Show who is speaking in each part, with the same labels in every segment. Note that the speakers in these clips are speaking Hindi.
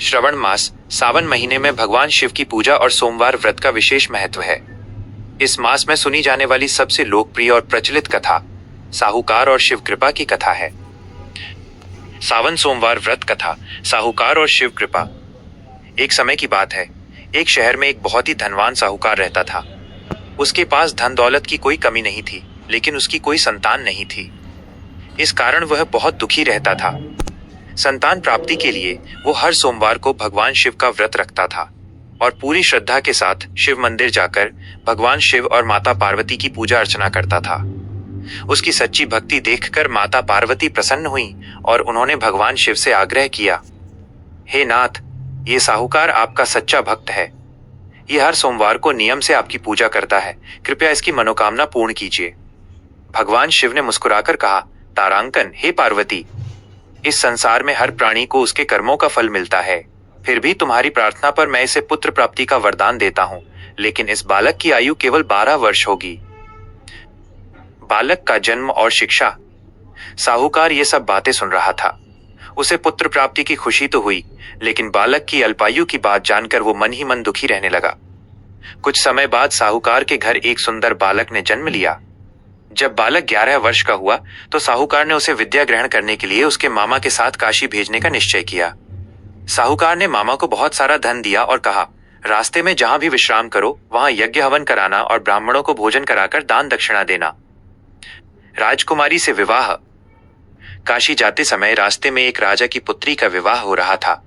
Speaker 1: श्रवण मास सावन महीने में भगवान शिव की पूजा और सोमवार व्रत का विशेष महत्व है। इस मास में सुनी जाने वाली सबसे लोकप्रिय और प्रचलित कथा साहूकार और शिव कृपा की कथा है। सावन सोमवार व्रत कथा साहूकार और शिव कृपा। एक समय की बात है, एक शहर में एक बहुत ही धनवान साहूकार रहता था। उसके पास धन दौलत की कोई कमी नहीं थी, लेकिन उसकी कोई संतान नहीं थी। इस कारण वह बहुत दुखी रहता था। संतान प्राप्ति के लिए वो हर सोमवार को भगवान शिव का व्रत रखता था और पूरी श्रद्धा के साथ शिव मंदिर जाकर भगवान शिव और माता पार्वती की पूजा अर्चना करता था। उसकी सच्ची भक्ति देखकर माता पार्वती प्रसन्न हुई और उन्होंने भगवान शिव से आग्रह किया, हे नाथ, ये साहूकार आपका सच्चा भक्त है। ये हर सोमवार को नियम से आपकी पूजा करता है, कृपया इसकी मनोकामना पूर्ण कीजिए। भगवान शिव ने मुस्कुराकर कहा, तारांकन, हे पार्वती, इस संसार में हर प्राणी को उसके कर्मों का फल मिलता है। फिर भी तुम्हारी प्रार्थना पर मैं इसे पुत्र प्राप्ति का वरदान देता हूँ, लेकिन इस बालक की आयु केवल 12 वर्ष होगी। बालक का जन्म और शिक्षा। साहूकार ये सब बातें सुन रहा था। उसे पुत्र प्राप्ति की खुशी तो हुई, लेकिन बालक की अल्पायु की बात जानकर वो मन ही मन दुखी रहने लगा। कुछ समय बाद साहूकार के घर एक सुंदर बालक ने जन्म लिया। जब बालक 11 वर्ष का हुआ तो साहूकार ने उसे विद्या ग्रहण करने के लिए उसके मामा के साथ काशी भेजने का निश्चय किया। साहूकार ने मामा को बहुत सारा धन दिया और कहा, रास्ते में जहां भी विश्राम करो वहां यज्ञ हवन कराना और ब्राह्मणों को भोजन कराकर दान दक्षिणा देना। राजकुमारी से विवाह। काशी जाते समय रास्ते में एक राजा की पुत्री का विवाह हो रहा था।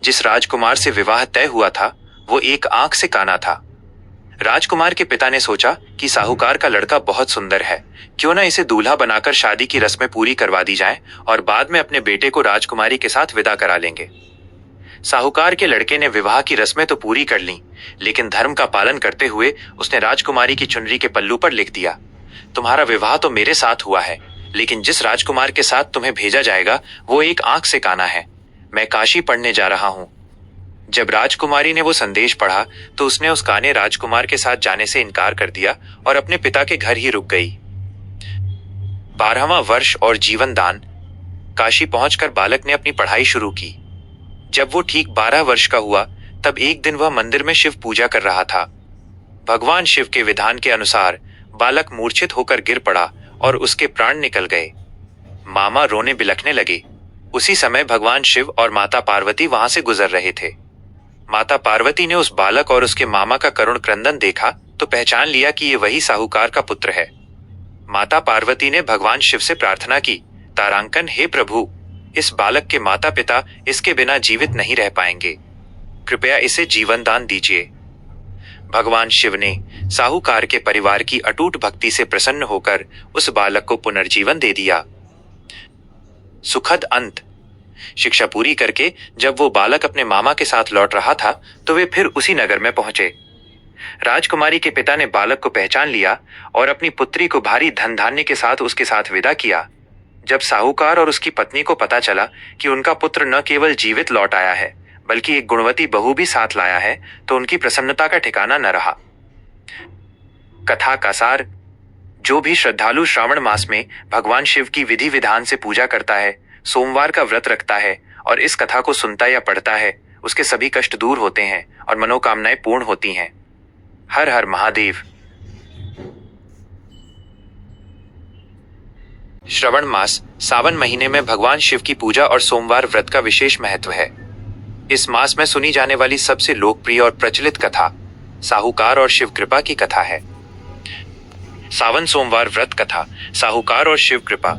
Speaker 1: जिस राजकुमार से विवाह तय हुआ था वो एक आंख से काना था। राजकुमार के पिता ने सोचा कि साहूकार का लड़का बहुत सुंदर है, क्यों ना इसे दूल्हा बनाकर शादी की रस्में पूरी करवा दी जाएं और बाद में अपने बेटे को राजकुमारी के साथ विदा करा लेंगे। साहूकार के लड़के ने विवाह की रस्में तो पूरी कर लीं, लेकिन धर्म का पालन करते हुए उसने राजकुमारी की चुनरी के पल्लू पर लिख दिया, तुम्हारा विवाह तो मेरे साथ हुआ है, लेकिन जिस राजकुमार के साथ तुम्हें भेजा जाएगा वो एक आंख से काना है। मैं काशी पढ़ने जा रहा हूं। जब राजकुमारी ने वो संदेश पढ़ा तो उसने उस काने राजकुमार के साथ जाने से इनकार कर दिया और अपने पिता के घर ही रुक गई। 12वां वर्ष और जीवन दान। काशी पहुंचकर बालक ने अपनी पढ़ाई शुरू की। जब वो ठीक 12 वर्ष का हुआ तब एक दिन वह मंदिर में शिव पूजा कर रहा था। भगवान शिव के विधान के अनुसार बालक मूर्छित होकर गिर पड़ा और उसके प्राण निकल गए। मामा रोने बिलखने लगे। उसी समय भगवान शिव और माता पार्वती वहां से गुजर रहे थे। माता पार्वती ने उस बालक और उसके मामा का करुण क्रंदन देखा तो पहचान लिया कि ये वही साहूकार का पुत्र है। माता पार्वती ने भगवान शिव से प्रार्थना की, तारांकन, हे प्रभु, इस बालक के माता पिता इसके बिना जीवित नहीं रह पाएंगे, कृपया इसे जीवन दान दीजिए। भगवान शिव ने साहूकार के परिवार की अटूट भक्ति से प्रसन्न होकर उस बालक को पुनर्जीवन दे दिया। सुखद अंत। शिक्षा पूरी करके जब वो बालक अपने मामा के साथ लौट रहा था तो वे फिर उसी नगर में पहुंचे। राजकुमारी के पिता ने बालक को पहचान लिया और अपनी पुत्री को भारी धन धान्य के साथ उसके साथ विदा किया। जब साहूकार और उसकी पत्नी को पता चला कि उनका पुत्र न केवल जीवित लौट आया है बल्कि एक गुणवती बहू भी साथ लाया है तो उनकी प्रसन्नता का ठिकाना न रहा। कथा का सार। जो भी श्रद्धालु श्रावण मास में भगवान शिव की विधि विधान से पूजा करता है, सोमवार का व्रत रखता है और इस कथा को सुनता या पढ़ता है, उसके सभी कष्ट दूर होते हैं और मनोकामनाएं पूर्ण होती हैं। हर हर महादेव। श्रवण मास सावन महीने में भगवान शिव की पूजा और सोमवार व्रत का विशेष महत्व है। इस मास में सुनी जाने वाली सबसे लोकप्रिय और प्रचलित कथा साहूकार और शिव कृपा की कथा है। सावन सोमवार व्रत कथा साहूकार और शिव कृपा।